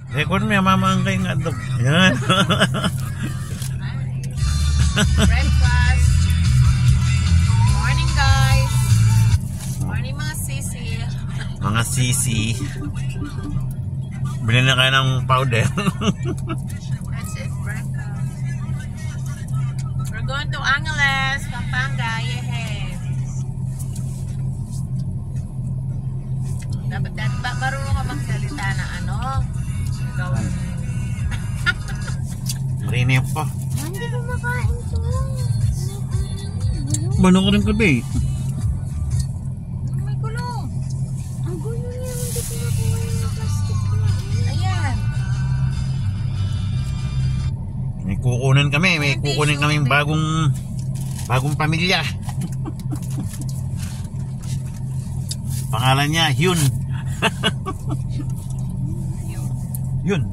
Record mo yung mamangkay nga dog. Yan. Breakfast. Morning guys. Morning mga sisi. Mga sisi. Bilhin na kayo ng powder. That's it, breakfast. We're going to Angeles, Pampanga. Yehey. Dapat ba marunong ka magsalita na ano? Gawin. Marinip pa. Hindi ko makain to. Bano ko rin kabe. May gulong. Ang gulo niya, hindi ko nakuha yung plastic na. Ayan. May kukunin kami. May kukunin kaming bagong pamilya. Pangalan niya, Hyun. Yun.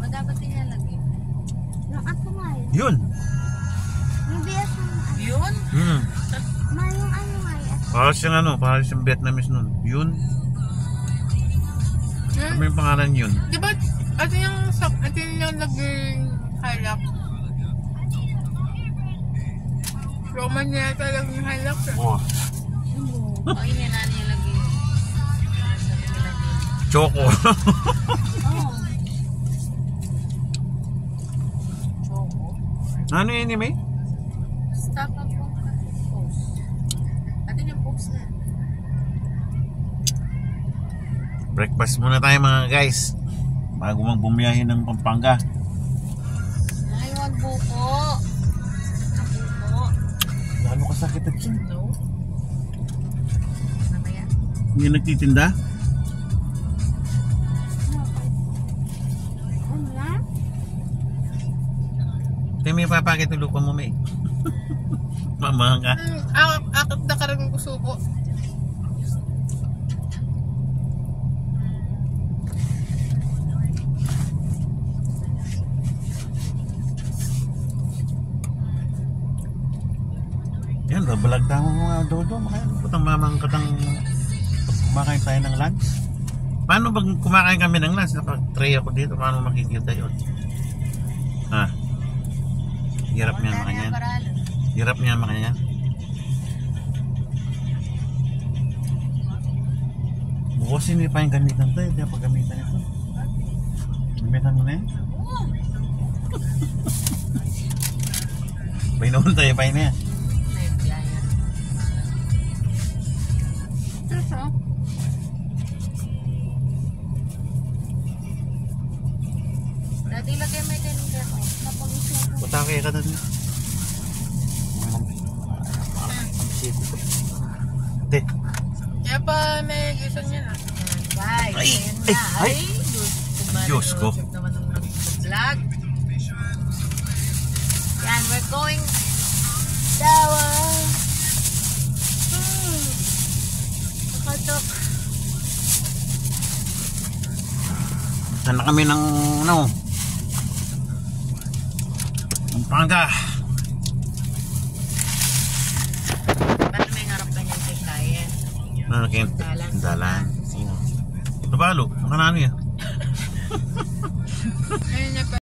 O dapat tinalagay. Yung ako nga eh. Yun. Yung bias ng ano. Yun? Yung ano nga eh. Para siyang Vietnamese nun. Yun. Ano yung pangalan yun? Diba, ito yung naging halak. Roman niya talagang yung halak. Oh, O, yun yung nani lagi. Choco. Oo. Choco. Ano yun may? Stop ang post. Atin yung post na. Breakfast muna tayo mga guys. Bago magbumiyahe ng Pampanga. Ay, wag buko. Buko. Lalo kasakit at siya. No? Mamaya. Hindi nagtitinda? Ano na? Hindi may papakit ng lupa mo may. Mamahang ka. Akit na ka rin yung subo. Yan, babalag tayo mga dodo. Putang mamang katang kumakain tayo ng lunch. Paano pag kumakain kami ng lunch? Naka-tray ako dito. Paano makikita yun? Ha? Hirap niya makanyan. Hirap niya makanyan. Bukasin niyo pa yung gamitan tayo. Kaya pag gamitan ito. Gamitan mo na yan. Painoon tayo pa yun yan. Dati lagay may kanina ko. Putake ka doon. Ate. Kaya pa may gusto niya na. Guys, Ay, ayan ay, na. ay. Diyos ko. Naman nung nag-vlog. Yan, we're going shower. Nakatok. Sana kami ng ano Pampanga. Ba't may harap ka niyan kay Kayen? Ano kayo? Dalan. Nabalo. Makanano yan? Ayun niya